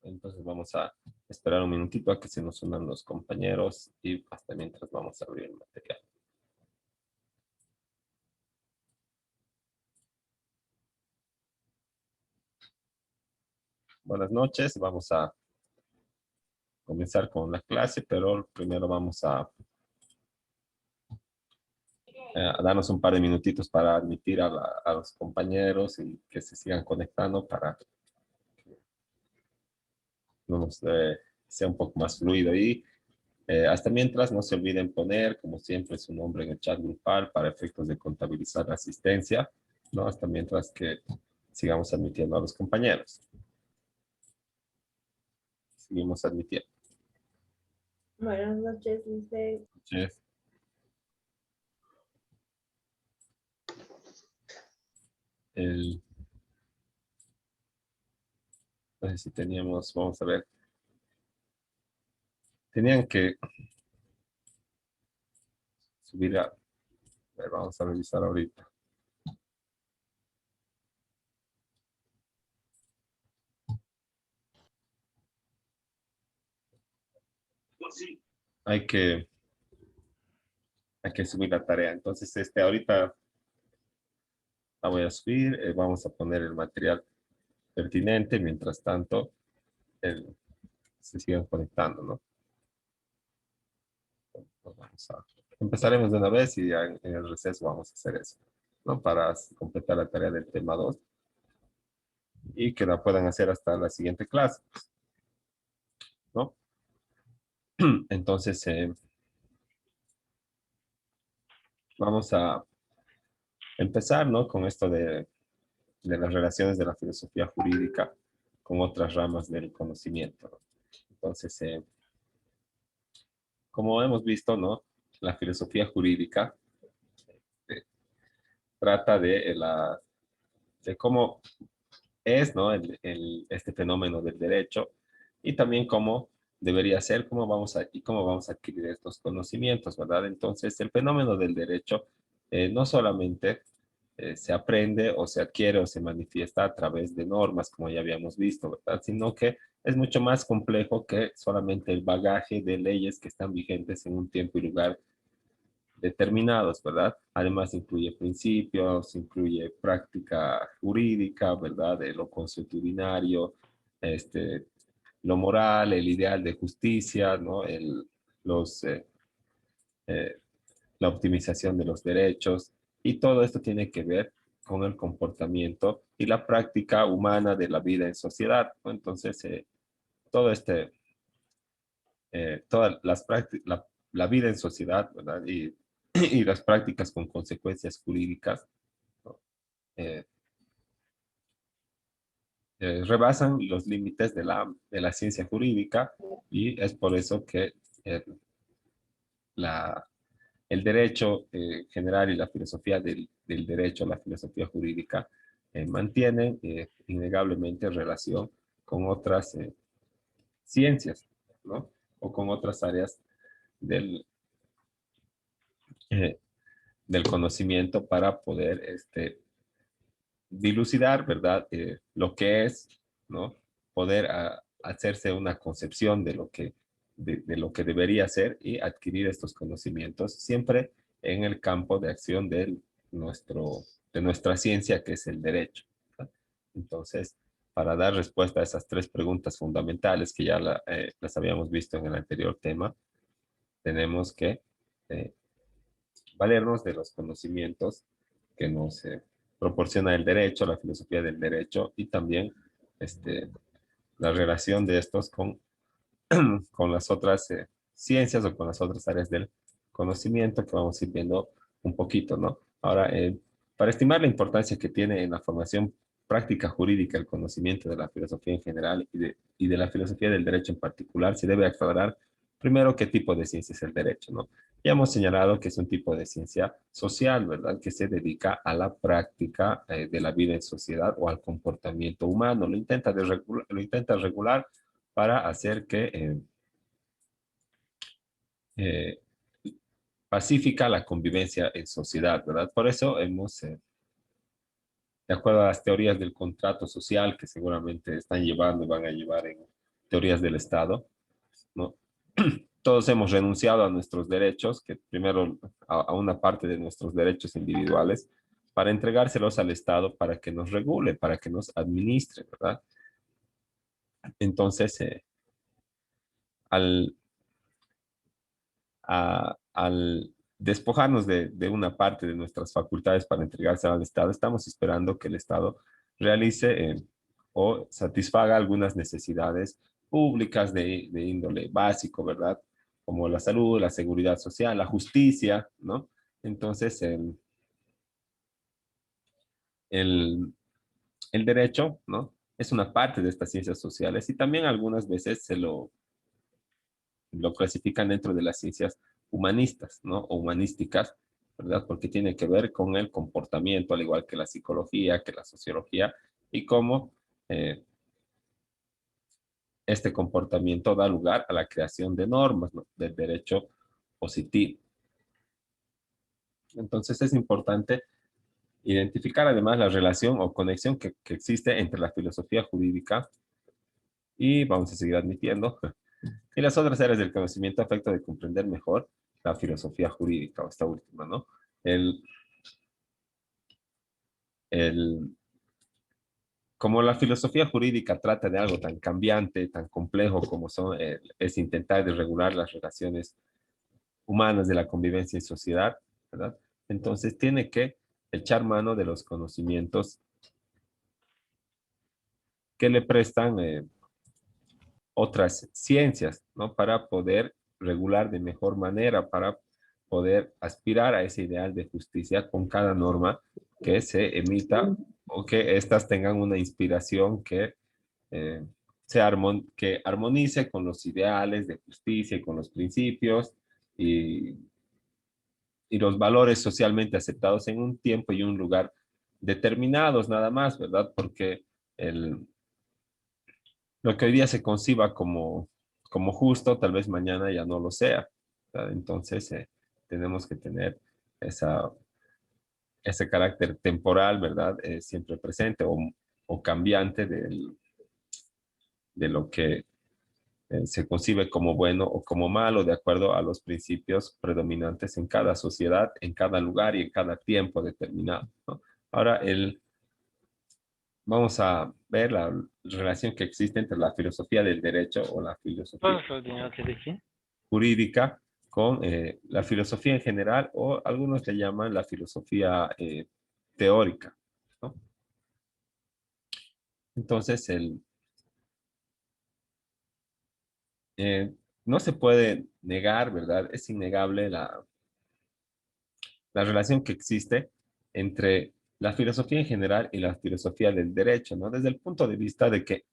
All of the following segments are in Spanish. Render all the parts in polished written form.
Entonces vamos a esperar un minutito a que se nos unan los compañeros y hasta mientras vamos a abrir el material. Buenas noches, vamos a comenzar con la clase, pero primero vamos a darnos un par de minutitos para admitir a los compañeros y que se sigan conectando para que nos, sea un poco más fluido. Y hasta mientras no se olviden poner, como siempre, su nombre en el chat grupal para efectos de contabilizar la asistencia, ¿no? Hasta mientras que sigamos admitiendo a los compañeros. Seguimos admitiendo. Buenas noches, Luis. Yes. No sé si teníamos, vamos a ver. Tenían que subir a ver, vamos a revisar ahorita. Hay que, hay que subir la tarea. Entonces, ahorita la voy a subir. Vamos a poner el material pertinente. Mientras tanto, se sigan conectando, ¿no? Pues empezaremos de una vez y ya en el receso vamos a hacer eso, ¿no? Para completar la tarea del tema 2 y que la puedan hacer hasta la siguiente clase, ¿no? Entonces, vamos a empezar, ¿no? Con esto de las relaciones de la filosofía jurídica con otras ramas del conocimiento, ¿no? Entonces, como hemos visto, ¿no? La filosofía jurídica eh, trata de cómo es, ¿no? Este fenómeno del derecho y también cómo debería ser, cómo vamos a adquirir estos conocimientos, ¿verdad? Entonces, el fenómeno del derecho no solamente se aprende o se adquiere o se manifiesta a través de normas, como ya habíamos visto, ¿verdad? Sino que es mucho más complejo que solamente el bagaje de leyes que están vigentes en un tiempo y lugar determinados, ¿verdad? Además incluye principios, incluye práctica jurídica, ¿verdad? De lo consuetudinario, este, lo moral, el ideal de justicia, ¿no? Los, eh, la optimización de los derechos, y todo esto tiene que ver con el comportamiento y la práctica humana de la vida en sociedad, ¿no? Entonces, todo todas las la vida en sociedad, ¿verdad? Y las prácticas con consecuencias jurídicas, ¿no? eh, rebasan los límites de la ciencia jurídica y es por eso que eh, la, el derecho general y la filosofía del derecho, la filosofía jurídica, mantienen innegablemente relación con otras ciencias, ¿no? O con otras áreas del, eh, del conocimiento para poder dilucidar, ¿verdad? Lo que es, ¿no? Poder hacerse una concepción de lo que debería ser y adquirir estos conocimientos siempre en el campo de acción de nuestra ciencia, que es el derecho, ¿verdad? Entonces, para dar respuesta a esas tres preguntas fundamentales que ya las habíamos visto en el anterior tema, tenemos que eh, valernos de los conocimientos que nos proporciona el derecho, la filosofía del derecho y también este, la relación de estos con las otras ciencias o con las otras áreas del conocimiento que vamos a ir viendo un poquito, ¿no? Ahora, para estimar la importancia que tiene en la formación práctica jurídica el conocimiento de la filosofía en general y de la filosofía del derecho en particular, se debe aclarar primero qué tipo de ciencia es el derecho, ¿no? Ya hemos señalado que es un tipo de ciencia social, ¿verdad? Que se dedica a la práctica de la vida en sociedad o al comportamiento humano. Lo intenta regular para hacer que eh, pacífica la convivencia en sociedad, ¿verdad? Por eso de acuerdo a las teorías del contrato social que seguramente están llevando y van a llevar teorías del Estado, ¿no? Todos hemos renunciado a nuestros derechos, que primero a una parte de nuestros derechos individuales, para entregárselos al Estado para que nos regule, para que nos administre, ¿verdad? Entonces, al, al despojarnos de una parte de nuestras facultades para entregársela al Estado, estamos esperando que el Estado realice o satisfaga algunas necesidades públicas de índole básico, ¿verdad? Como la salud, la seguridad social, la justicia, ¿no? Entonces, el, el derecho, ¿no? Es una parte de estas ciencias sociales y también algunas veces lo clasifican dentro de las ciencias humanistas, ¿no? O humanísticas, ¿verdad? Porque tiene que ver con el comportamiento, al igual que la psicología, que la sociología, y cómo este comportamiento da lugar a la creación de normas, ¿no? Del derecho positivo. Entonces es importante identificar además la relación o conexión que existe entre la filosofía jurídica y vamos a seguir admitiendo y las otras áreas del conocimiento a efecto de comprender mejor la filosofía jurídica, o esta última, ¿no? El, el, como la filosofía jurídica trata de algo tan cambiante, tan complejo como es intentar de regular las relaciones humanas de la convivencia en sociedad, ¿verdad? Entonces tiene que echar mano de los conocimientos que le prestan otras ciencias, ¿no? Para poder regular de mejor manera, para poder aspirar a ese ideal de justicia con cada norma que se emita o que éstas tengan una inspiración eh, que armonice con los ideales de justicia y con los principios y, y los valores socialmente aceptados en un tiempo y un lugar determinados nada más, ¿verdad? Porque lo que hoy día se conciba como justo, tal vez mañana ya no lo sea, ¿verdad? Entonces, tenemos que tener esa, ese carácter temporal, ¿verdad? Siempre presente o cambiante de lo que se concibe como bueno o como malo, de acuerdo a los principios predominantes en cada sociedad, en cada lugar y en cada tiempo determinado, ¿no? Ahora, vamos a ver la relación que existe entre la filosofía del derecho o la filosofía jurídica con la filosofía en general o algunos le llaman la filosofía teórica, ¿no? Entonces, eh, no se puede negar, ¿verdad? Es innegable la relación que existe entre la filosofía en general y la filosofía del derecho, ¿no? Desde el punto de vista de que,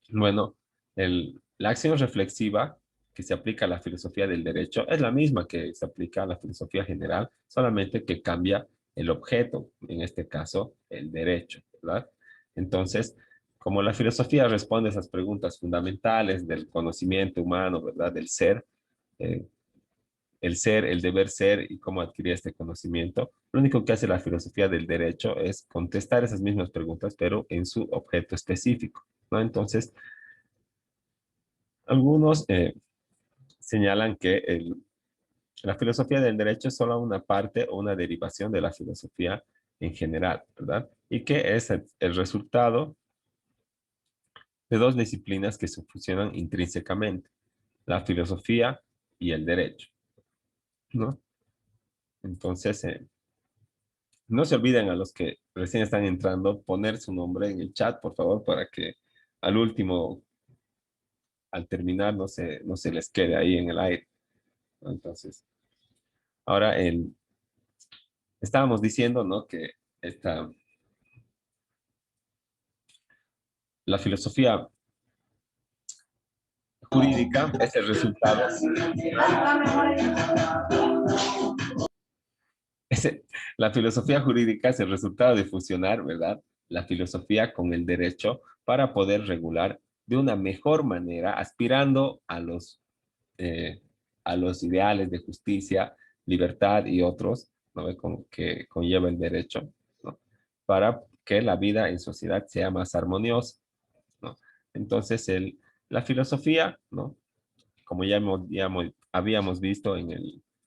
bueno, la acción reflexiva que se aplica a la filosofía del derecho es la misma que se aplica a la filosofía general, solamente que cambia el objeto, en este caso, el derecho, ¿verdad? Entonces, como la filosofía responde a esas preguntas fundamentales del conocimiento humano, ¿verdad? Del eh, ser, el deber ser y cómo adquirir este conocimiento. Lo único que hace la filosofía del derecho es contestar esas mismas preguntas, pero en su objeto específico, ¿no? Entonces, algunos señalan que la filosofía del derecho es solo una parte o una derivación de la filosofía en general, ¿verdad? Y que es el resultado de dos disciplinas que se fusionan intrínsecamente, la filosofía y el derecho, ¿no? Entonces, no se olviden a los que recién están entrando poner su nombre en el chat, por favor, para que al último, al terminar, no se les quede ahí en el aire, ¿no? Entonces, ahora estábamos diciendo, ¿no? Que la filosofía jurídica es el resultado, la filosofía jurídica es el resultado de fusionar, ¿verdad? La filosofía con el derecho para poder regular de una mejor manera, aspirando eh, a los ideales de justicia, libertad y otros, ¿no? Que conlleva el derecho, ¿no? Para que la vida en sociedad sea más armoniosa, ¿no? Entonces, la filosofía, ¿no? Como habíamos visto en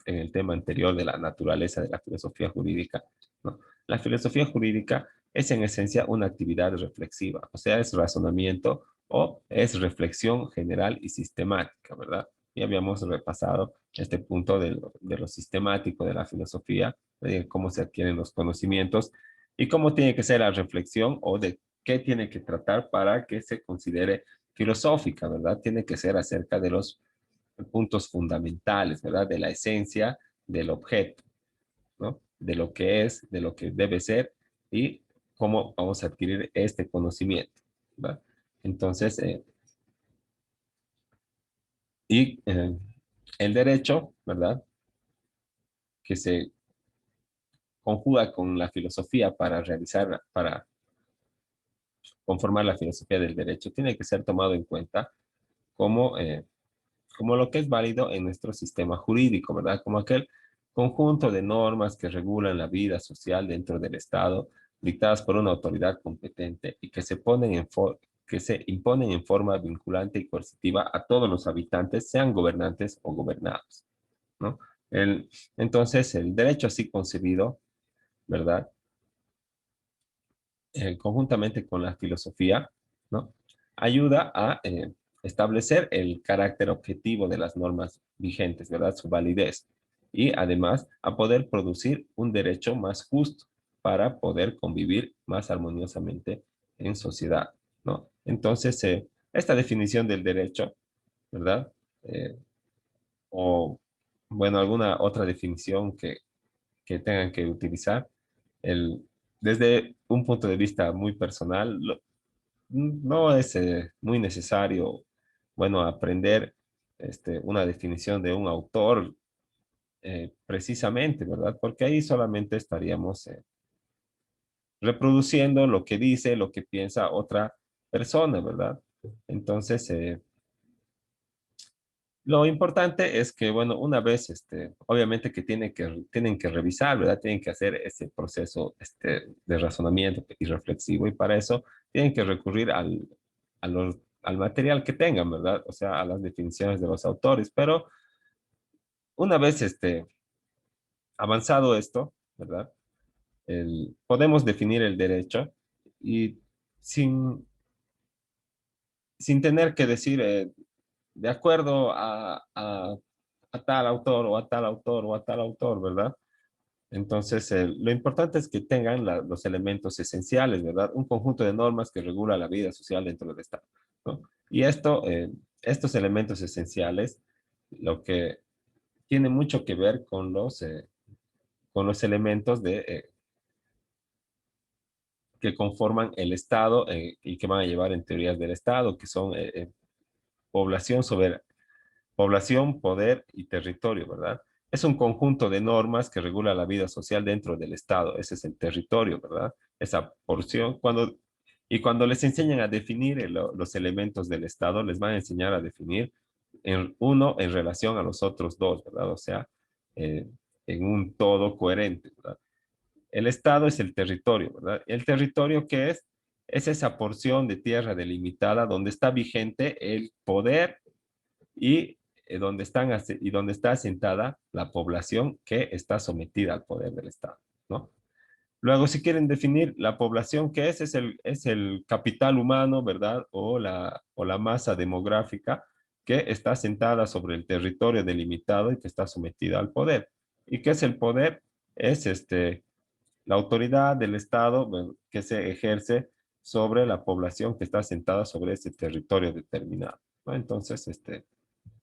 el tema anterior de la naturaleza de la filosofía jurídica, ¿no? La filosofía jurídica es en esencia una actividad reflexiva, o sea, es razonamiento o es reflexión general y sistemática, ¿verdad? Y habíamos repasado este punto de lo sistemático de la filosofía, de cómo se adquieren los conocimientos y cómo tiene que ser la reflexión o de qué tiene que tratar para que se considere filosófica, ¿verdad? Tiene que ser acerca de los puntos fundamentales, ¿verdad? De la esencia del objeto, ¿no? De lo que es, de lo que debe ser y cómo vamos a adquirir este conocimiento, ¿verdad? Entonces, y el derecho, ¿verdad? Que se conjuga con la filosofía para realizar, para conformar la filosofía del derecho, tiene que ser tomado en cuenta como como lo que es válido en nuestro sistema jurídico, ¿verdad? Como aquel conjunto de normas que regulan la vida social dentro del Estado, dictadas por una autoridad competente y que se imponen en forma vinculante y coercitiva a todos los habitantes, sean gobernantes o gobernados, ¿no? El, entonces, el derecho así concebido, ¿verdad? Conjuntamente con la filosofía, ¿no? Ayuda a establecer el carácter objetivo de las normas vigentes, ¿verdad? Su validez. Y además a poder producir un derecho más justo para poder convivir más armoniosamente en sociedad, ¿no? Entonces, esta definición del derecho, ¿verdad? Eh, o, bueno, alguna otra definición que tengan que utilizar, el, desde un punto de vista muy personal, no es muy necesario, bueno, aprender una definición de un autor precisamente, ¿verdad? Porque ahí solamente estaríamos reproduciendo lo que dice, lo que piensa otra persona, ¿verdad? Entonces, lo importante es que, bueno, una vez, obviamente que tienen que revisar, ¿verdad? Tienen que hacer ese proceso, de razonamiento y reflexivo, y para eso tienen que recurrir al material que tengan, ¿verdad? O sea, a las definiciones de los autores. Pero una vez, avanzado esto, ¿verdad? Podemos definir el derecho y sin, sin tener que decir, de acuerdo a tal autor o a tal autor o a tal autor, ¿verdad? Entonces, lo importante es que tengan los elementos esenciales, ¿verdad? Un conjunto de normas que regula la vida social dentro del Estado, ¿no? Y estos elementos esenciales, lo que tiene mucho que ver con los elementos que conforman el Estado y que van a llevar en teorías del Estado, que son población, población, poder y territorio, ¿verdad? Es un conjunto de normas que regula la vida social dentro del Estado. Ese es el territorio, ¿verdad? Esa porción. Y cuando les enseñan a definir los elementos del Estado, les van a enseñar a definir uno en relación a los otros dos, ¿verdad? O sea, eh, en un todo coherente, ¿verdad? El Estado es el territorio, ¿verdad? ¿El territorio qué es? Es esa porción de tierra delimitada donde está vigente el poder y donde está asentada la población que está sometida al poder del Estado, ¿no? Luego, si quieren definir la población, ¿qué es? Es el capital humano, ¿verdad? O la masa demográfica que está asentada sobre el territorio delimitado y que está sometida al poder. ¿Y qué es el poder? Es la autoridad del Estado, bueno, que se ejerce sobre la población que está asentada sobre ese territorio determinado, ¿no? Entonces,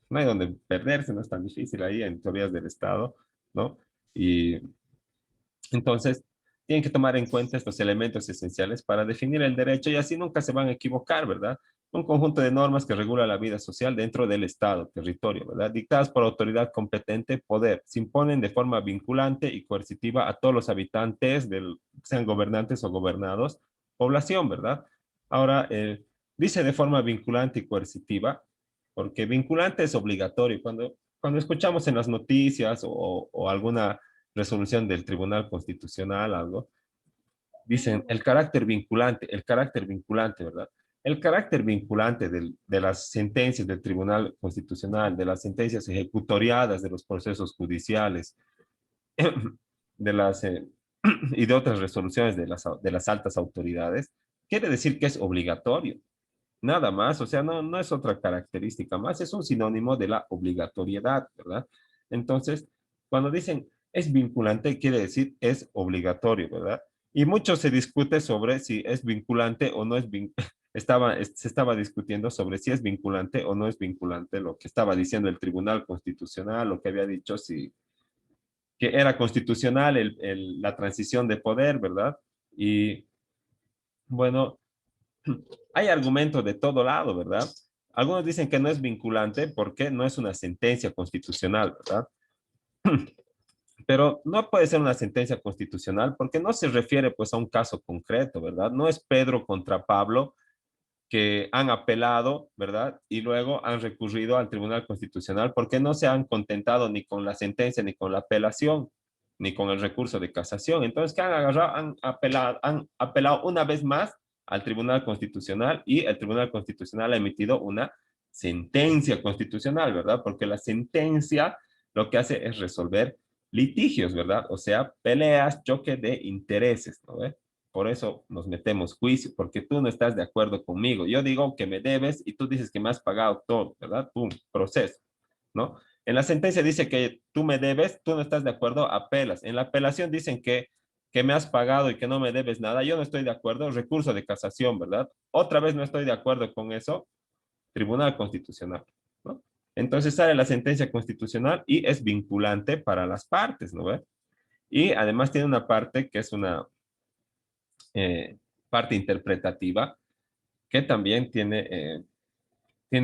no hay donde perderse, no es tan difícil ahí en teorías del Estado, ¿no? Y entonces tienen que tomar en cuenta estos elementos esenciales para definir el derecho y así nunca se van a equivocar, ¿verdad? Un conjunto de normas que regula la vida social dentro del Estado, territorio, ¿verdad? Dictadas por autoridad competente, poder, se imponen de forma vinculante y coercitiva a todos los habitantes, sean gobernantes o gobernados, población, ¿verdad? Ahora, dice de forma vinculante y coercitiva, porque vinculante es obligatorio. Cuando escuchamos en las noticias o alguna resolución del Tribunal Constitucional, algo, dicen el carácter vinculante, ¿verdad? el carácter vinculante de las sentencias del Tribunal Constitucional, de las sentencias ejecutoriadas de los procesos judiciales, de las, y de otras resoluciones de las altas autoridades, quiere decir que es obligatorio. Nada más, o sea, no es otra característica más, es un sinónimo de la obligatoriedad, ¿verdad? Entonces, cuando dicen es vinculante, quiere decir es obligatorio, ¿verdad? Y mucho se discute sobre si es vinculante o no es vinculante. Se estaba discutiendo sobre si es vinculante o no es vinculante lo que estaba diciendo el Tribunal Constitucional, lo que había dicho si que era constitucional la transición de poder, ¿verdad? Y bueno, hay argumentos de todo lado, ¿verdad? Algunos dicen que no es vinculante porque no es una sentencia constitucional, ¿verdad? Pero no puede ser una sentencia constitucional porque no se refiere pues a un caso concreto, ¿verdad? No es Pedro contra Pablo que han apelado, ¿verdad? Y luego han recurrido al Tribunal Constitucional porque no se han contentado ni con la sentencia, ni con la apelación, ni con el recurso de casación. Entonces, ¿qué han agarrado? Han apelado una vez más al Tribunal Constitucional y el Tribunal Constitucional ha emitido una sentencia constitucional, ¿verdad? Porque la sentencia lo que hace es resolver litigios, ¿verdad? O sea, peleas, choque de intereses, ¿no? Por eso nos metemos juicio, porque tú no estás de acuerdo conmigo. Yo digo que me debes y tú dices que me has pagado todo, ¿verdad? Pum, proceso, ¿no? En la sentencia dice que tú me debes, tú no estás de acuerdo, apelas. En la apelación dicen que me has pagado y que no me debes nada. Yo no estoy de acuerdo, recurso de casación, ¿verdad? Otra vez no estoy de acuerdo con eso, Tribunal Constitucional, ¿no? Entonces sale la sentencia constitucional y es vinculante para las partes, ¿no ve? Y además tiene una parte que es una eh, parte interpretativa que también tiene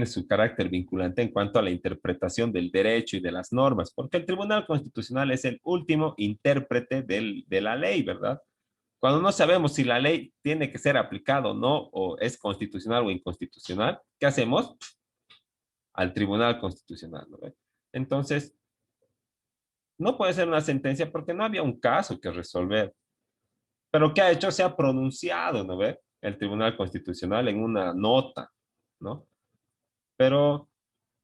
su carácter vinculante en cuanto a la interpretación del derecho y de las normas, porque el Tribunal Constitucional es el último intérprete de la ley, ¿verdad? Cuando no sabemos si la ley tiene que ser aplicada o no, o es constitucional o inconstitucional, ¿qué hacemos? Al Tribunal Constitucional, ¿no? Entonces, no puede ser una sentencia porque no había un caso que resolver. Pero ¿qué ha hecho? Se ha pronunciado, ¿no ve? El Tribunal Constitucional en una nota, ¿no? Pero,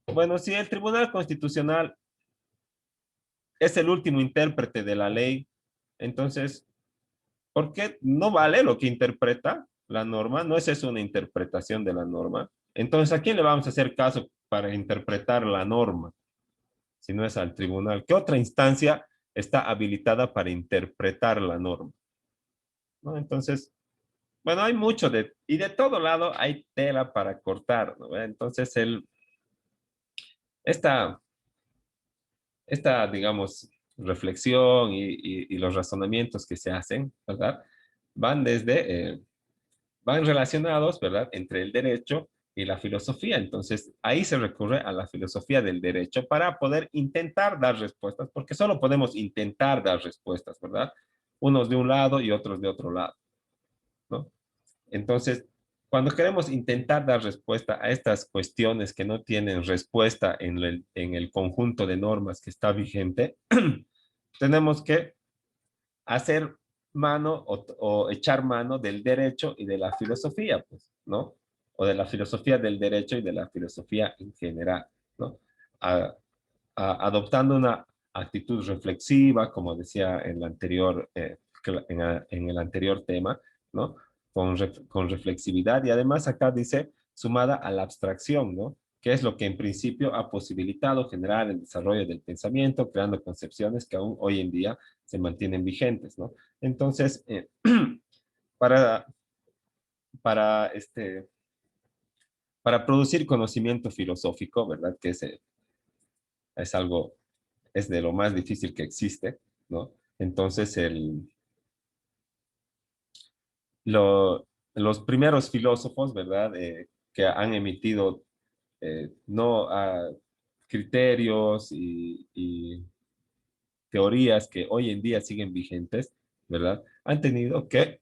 bueno, si el Tribunal Constitucional es el último intérprete de la ley, entonces, ¿por qué no vale lo que interpreta la norma? ¿No es eso una interpretación de la norma? Entonces, ¿a quién le vamos a hacer caso para interpretar la norma? Si no es al tribunal. ¿Qué otra instancia está habilitada para interpretar la norma? ¿No? Entonces, bueno, hay mucho y de todo lado hay tela para cortar, ¿no? Entonces, esta, digamos, reflexión y los razonamientos que se hacen, ¿verdad? Van van relacionados, ¿verdad? Entre el derecho y la filosofía. Entonces, ahí se recurre a la filosofía del derecho para poder intentar dar respuestas, porque solo podemos intentar dar respuestas, ¿verdad? Unos de un lado y otros de otro lado, ¿no? Entonces, cuando queremos intentar dar respuesta a estas cuestiones que no tienen respuesta en el conjunto de normas que está vigente, tenemos que hacer mano o echar mano del derecho y de la filosofía, pues, ¿no? O de la filosofía del derecho y de la filosofía en general, ¿no? A- adoptando una actitud reflexiva, como decía en, la anterior, en el anterior tema, ¿no? Con reflexividad y además acá dice sumada a la abstracción, ¿no? Que es lo que en principio ha posibilitado generar el desarrollo del pensamiento, creando concepciones que aún hoy en día se mantienen vigentes, ¿no? Entonces, para, para, este, para producir conocimiento filosófico, ¿verdad? Que es algo, es de lo más difícil que existe, ¿no? Entonces, los primeros filósofos, ¿verdad? Que han emitido no criterios y teorías que hoy en día siguen vigentes, ¿verdad? Han tenido que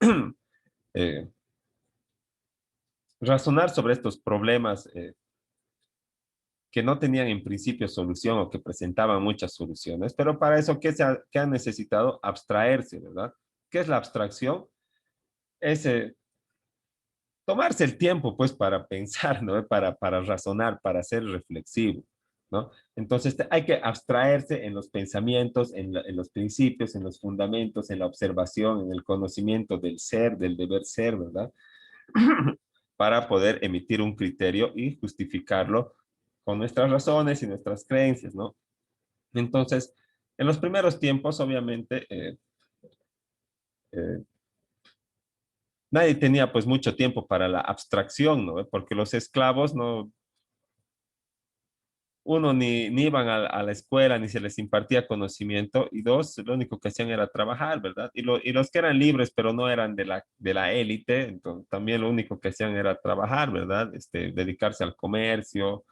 eh, razonar sobre estos problemas que no tenían en principio solución o que presentaban muchas soluciones, pero para eso, ¿qué han necesitado? Abstraerse, ¿verdad? ¿Qué es la abstracción? Es tomarse el tiempo, pues, para pensar, ¿no? Para razonar, para ser reflexivo, ¿no? Entonces, hay que abstraerse en los pensamientos, en los principios, en los fundamentos, en la observación, en el conocimiento del ser, del deber ser, ¿verdad? Para poder emitir un criterio y justificarlo con nuestras razones y nuestras creencias, ¿no? Entonces, en los primeros tiempos, obviamente, eh, nadie tenía pues mucho tiempo para la abstracción, ¿no? Porque los esclavos no, uno, ni iban a la escuela, ni se les impartía conocimiento, y dos, lo único que hacían era trabajar, ¿verdad? Y los que eran libres, pero no eran de la élite, entonces también lo único que hacían era trabajar, ¿verdad? Dedicarse al comercio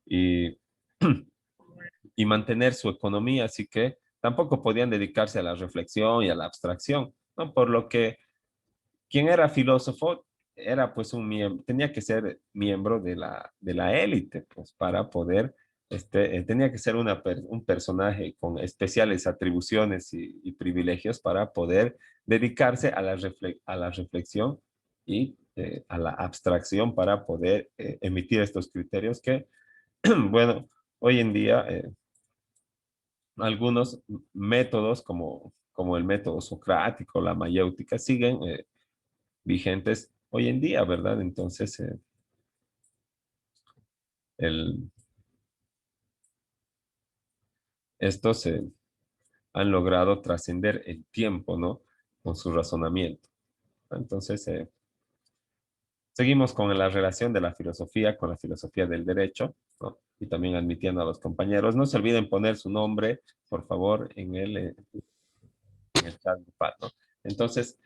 y, y mantener su economía, así que tampoco podían dedicarse a la reflexión y a la abstracción, ¿no? Por lo que quien era filósofo era pues un miembro, tenía que ser miembro de la élite, pues para poder, tenía que ser un personaje con especiales atribuciones y privilegios para poder dedicarse a a la reflexión y a la abstracción para poder emitir estos criterios que, bueno, hoy en día algunos métodos como el método socrático, la mayéutica, siguen vigentes hoy en día, ¿verdad? Entonces, el, estos han logrado trascender el tiempo, ¿no? Con su razonamiento. Entonces, seguimos con la relación de la filosofía con la filosofía del derecho, ¿no? Y también admitiendo a los compañeros. No se olviden poner su nombre, por favor, en el chat de Pat, ¿no? Entonces,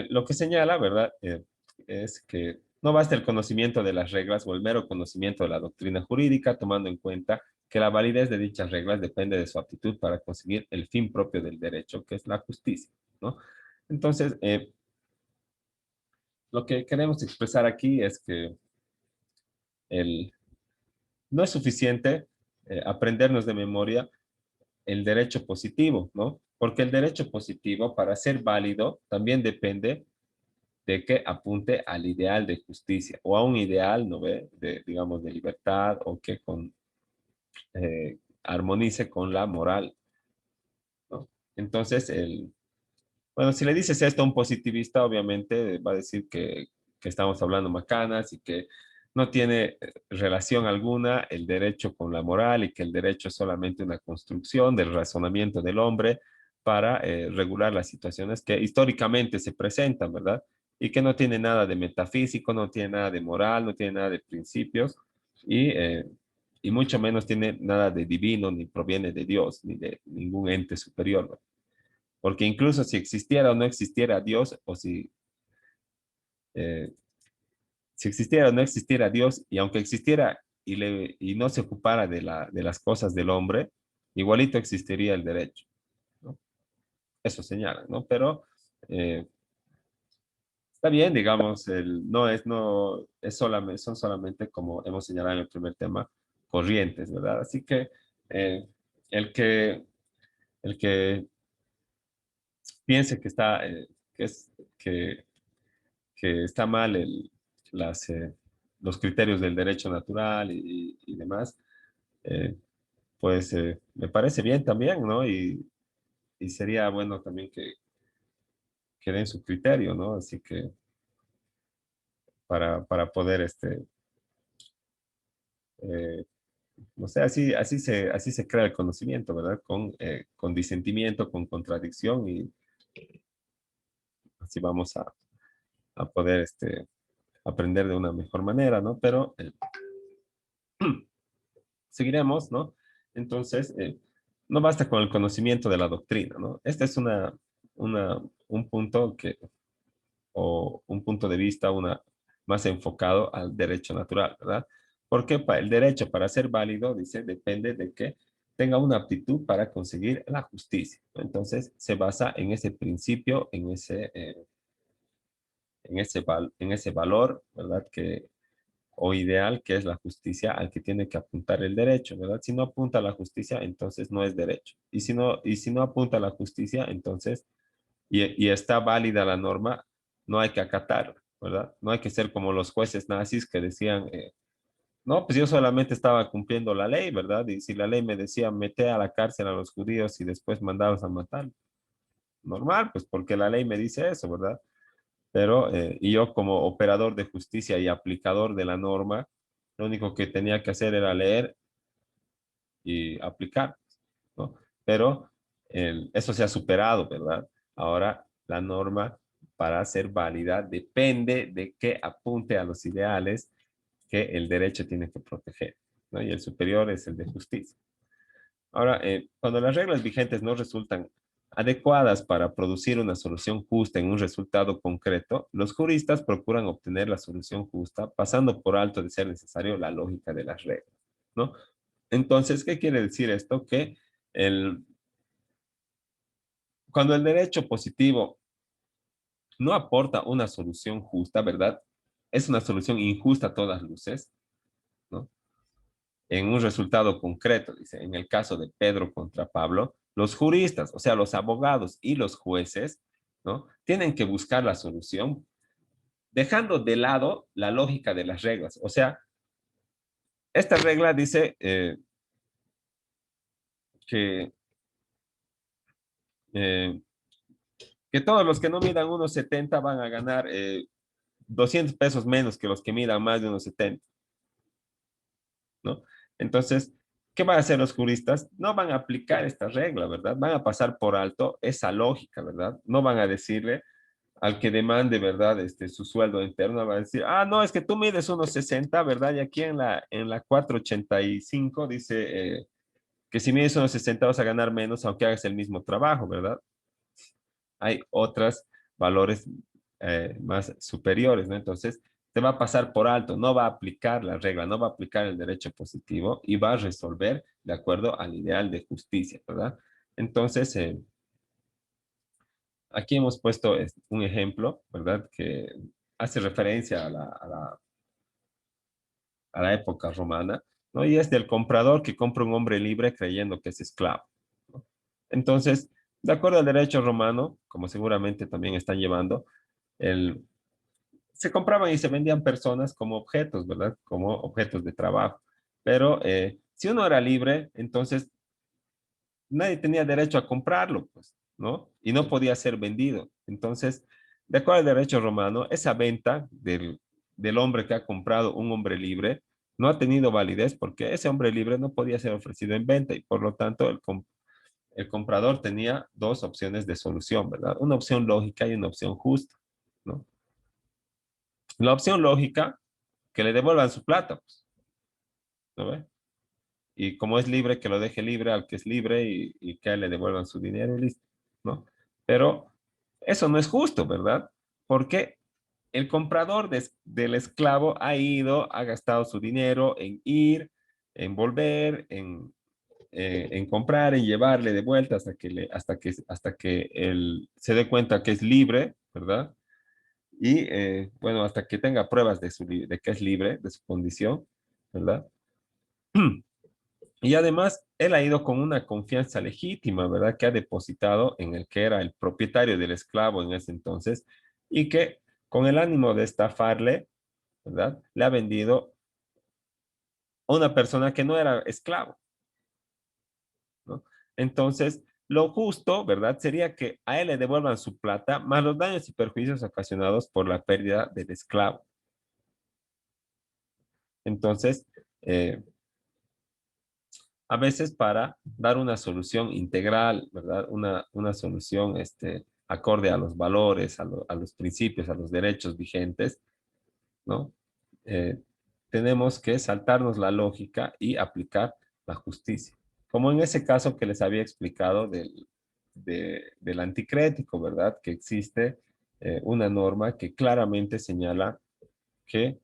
lo que señala, ¿verdad? Es que no basta el conocimiento de las reglas o el mero conocimiento de la doctrina jurídica, tomando en cuenta que la validez de dichas reglas depende de su aptitud para conseguir el fin propio del derecho, que es la justicia, ¿no? Entonces, lo que queremos expresar aquí es que el, no es suficiente aprendernos de memoria el derecho positivo, ¿no? Porque el derecho positivo, para ser válido, también depende de que apunte al ideal de justicia o a un ideal, ¿no ve? Digamos, de libertad o que armonice con la moral, ¿no? Entonces, bueno, si le dices esto a un positivista, obviamente va a decir que estamos hablando macanas y que no tiene relación alguna el derecho con la moral y que el derecho es solamente una construcción del razonamiento del hombre para regular las situaciones que históricamente se presentan, ¿verdad? Y que no tiene nada de metafísico, no tiene nada de moral, no tiene nada de principios y, eh, y mucho menos tiene nada de divino, ni proviene de Dios, ni de ningún ente superior, ¿no? Porque incluso si existiera o no existiera Dios, o eh, si existiera o no existiera Dios, y aunque existiera y no se ocupara de las cosas del hombre, igualito existiría el derecho, ¿no? Eso señala, ¿no? Pero está bien, digamos, no es solamente, son solamente, como hemos señalado en el primer tema, corrientes, ¿verdad? Así que eh, el que, el que piense que está, que es, que está mal las, los criterios del derecho natural y demás, eh, pues me parece bien también, ¿no? Y sería bueno también que den su criterio, ¿no? Así que para poder, eh, no sé, así se crea el conocimiento, ¿verdad? Con disentimiento, con contradicción y así vamos a poder aprender de una mejor manera, ¿no? Pero seguiremos, ¿no? Entonces, no basta con el conocimiento de la doctrina, ¿no? Este es un punto o un punto de vista más enfocado al derecho natural, ¿verdad? Porque el derecho para ser válido, dice, depende de que tenga una aptitud para conseguir la justicia, ¿no? Entonces, se basa en ese principio, en ese valor, ¿verdad? O ideal, que es la justicia al que tiene que apuntar el derecho, ¿verdad? Si no apunta a la justicia, entonces no es derecho. Y si no apunta a la justicia, entonces, y está válida la norma, no hay que acatarla, ¿verdad? No hay que ser como los jueces nazis que decían, no, pues yo solamente estaba cumpliendo la ley, ¿verdad? Y si la ley me decía, mete a la cárcel a los judíos y después mandados a matar, normal, pues porque la ley me dice eso, ¿verdad? Pero, y yo como operador de justicia y aplicador de la norma, lo único que tenía que hacer era leer y aplicar, ¿no? Pero eso se ha superado, ¿verdad? Ahora la norma para ser válida depende de que apunte a los ideales que el derecho tiene que proteger, ¿no? Y el superior es el de justicia. Ahora, cuando las reglas vigentes no resultan adecuadas para producir una solución justa en un resultado concreto, los juristas procuran obtener la solución justa pasando por alto de ser necesario la lógica de las reglas, ¿no? Entonces, ¿qué quiere decir esto? Que el, cuando el derecho positivo no aporta una solución justa, ¿verdad? Es una solución injusta a todas luces, ¿no? En un resultado concreto, dice, en el caso de Pedro contra Pablo, los juristas, o sea, los abogados y los jueces, ¿no? Tienen que buscar la solución dejando de lado la lógica de las reglas. O sea, esta regla dice que, eh, que todos los que no midan 1,70 van a ganar 200 pesos menos que los que midan más de 1,70, ¿no? Entonces, ¿qué van a hacer los juristas? No van a aplicar esta regla, ¿verdad? Van a pasar por alto esa lógica, ¿verdad? No van a decirle al que demande, ¿verdad? Su sueldo interno, va a decir, ah, no, es que tú mides 1,60, ¿verdad? Y aquí en la 485 dice que si mides 1,60 vas a ganar menos aunque hagas el mismo trabajo, ¿verdad? Hay otros valores más superiores, ¿no? Entonces, te va a pasar por alto, no va a aplicar la regla, no va a aplicar el derecho positivo y va a resolver de acuerdo al ideal de justicia, ¿verdad? Entonces, aquí hemos puesto un ejemplo, ¿verdad? Que hace referencia a la época romana, ¿no? Y es del comprador que compra un hombre libre creyendo que es esclavo, ¿no? Entonces, de acuerdo al derecho romano, como seguramente también están llevando, el, se compraban y se vendían personas como objetos, ¿verdad? Como objetos de trabajo. Pero si uno era libre, entonces nadie tenía derecho a comprarlo, pues, ¿no? Y no podía ser vendido. Entonces, de acuerdo al derecho romano, esa venta del hombre que ha comprado un hombre libre no ha tenido validez porque ese hombre libre no podía ser ofrecido en venta y por lo tanto el comprador tenía dos opciones de solución, ¿verdad? Una opción lógica y una opción justa, ¿no? La opción lógica, que le devuelvan su plata, pues, ¿no ve? Y como es libre, que lo deje libre al que es libre y que le devuelvan su dinero y listo, ¿no? Pero eso no es justo, ¿verdad? Porque el comprador del esclavo ha ido, ha gastado su dinero en ir, en volver, en comprar, en llevarle de vuelta hasta que él se dé cuenta que es libre, ¿verdad? Y bueno, hasta que tenga pruebas de que es libre, de su condición, ¿verdad? Y además, él ha ido con una confianza legítima, ¿verdad? Que ha depositado en el que era el propietario del esclavo en ese entonces y que con el ánimo de estafarle, ¿verdad? Le ha vendido a una persona que no era esclavo, ¿no? Entonces, lo justo, ¿verdad? Sería que a él le devuelvan su plata más los daños y perjuicios ocasionados por la pérdida del esclavo. Entonces, eh, a veces para dar una solución integral, ¿verdad? Una solución acorde a los valores, a los principios, a los derechos vigentes, ¿no? Eh, tenemos que saltarnos la lógica y aplicar la justicia. Como en ese caso que les había explicado del anticrético, ¿verdad? Que existe una norma que claramente señala que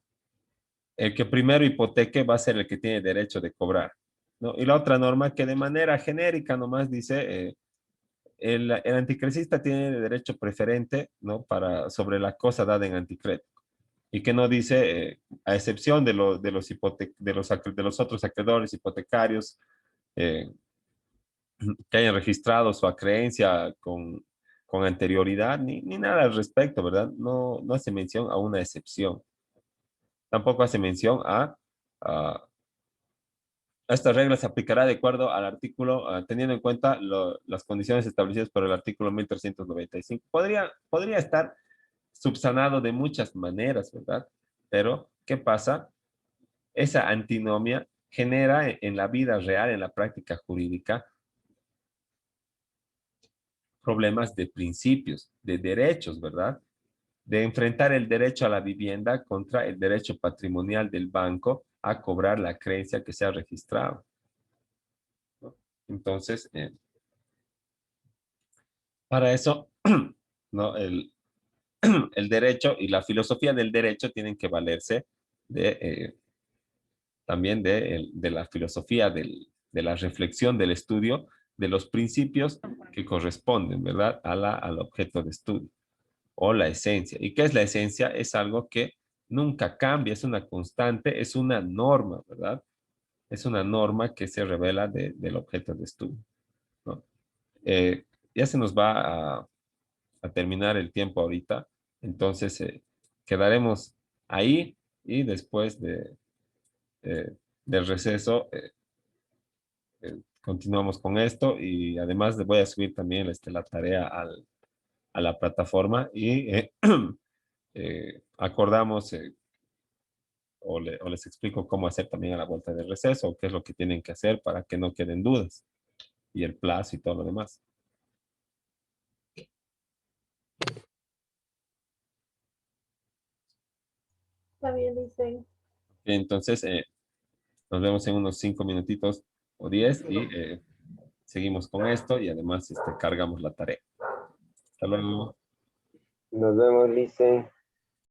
el que primero hipoteque va a ser el que tiene derecho de cobrar, ¿no? Y la otra norma que de manera genérica nomás dice, el anticrecista tiene derecho preferente, ¿no? Sobre la cosa dada en anticrédito. Y que no dice, a excepción de los otros acreedores hipotecarios eh, que hayan registrado su acreencia con anterioridad ni nada al respecto, ¿verdad? No hace mención a una excepción. Tampoco hace mención a esta regla se aplicará de acuerdo al artículo, teniendo en cuenta las condiciones establecidas por el artículo 1395. Podría estar subsanado de muchas maneras, ¿verdad? Pero, ¿qué pasa? Esa antinomia genera en la vida real, en la práctica jurídica, problemas de principios, de derechos, ¿verdad? De enfrentar el derecho a la vivienda contra el derecho patrimonial del banco a cobrar la creencia que se ha registrado, ¿no? Entonces, para eso, ¿no? El derecho y la filosofía del derecho tienen que valerse de, también de la filosofía de la reflexión, del estudio, de los principios que corresponden, ¿verdad? Al objeto de estudio o la esencia. ¿Y qué es la esencia? Es algo que nunca cambia, es una constante, es una norma, ¿verdad? Es una norma que se revela del objeto de estudio, ¿no? Eh, ya se nos va a terminar el tiempo ahorita, entonces quedaremos ahí y después del receso continuamos con esto y además le voy a subir también la tarea a la plataforma y acordamos o les explico cómo hacer también a la vuelta del receso, qué es lo que tienen que hacer para que no queden dudas y el plazo y todo lo demás. También dicen, Entonces, nos vemos en unos 5 minutitos o 10 y seguimos con esto y además cargamos la tarea. Hasta luego. Nos vemos, Lice.